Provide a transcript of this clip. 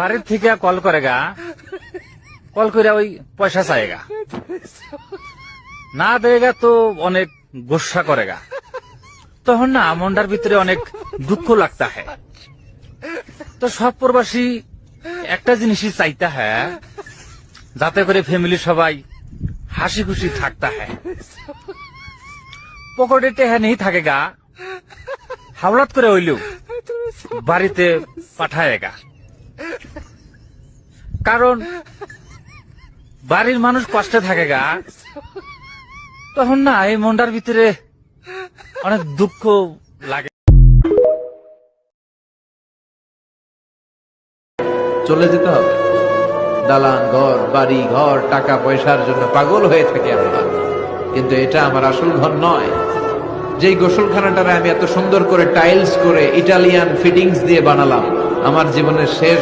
বাড়ির থেকে কল করে গা, কল করে ওই পয়সা চাইগা, না দেয়গা তো অনেক গোসা করেগা। তখন না মনটার ভিতরে অনেক দুঃখ লাগতা है। তো সব প্রবাসী একটা জিনিসই চাইতা है, যাতে করে ফ্যামিলি সবাই হাসি খুশি থাকতা है। পকেটে টেহা নেই থাকেগা, হাওলাত করে হইলেও বাড়িতে পাঠায়েগা। কারণ বাড়ির মানুষ কষ্টে থাকেগা, তখন না এই মনটার ভিতরে অনেক দুঃখ লাগে। চলে যেতে হবে। দালান ঘর, বাড়ি ঘর, টাকা পয়সার জন্য পাগল হয়ে থাকি আমরা, কিন্তু এটা আমার আসল ঘর নয়। যেই গোসলখানাটারে আমি এত সুন্দর করে টাইলস করে ইটালিয়ান ফিটিংস দিয়ে বানালাম, আমার জীবনের শেষ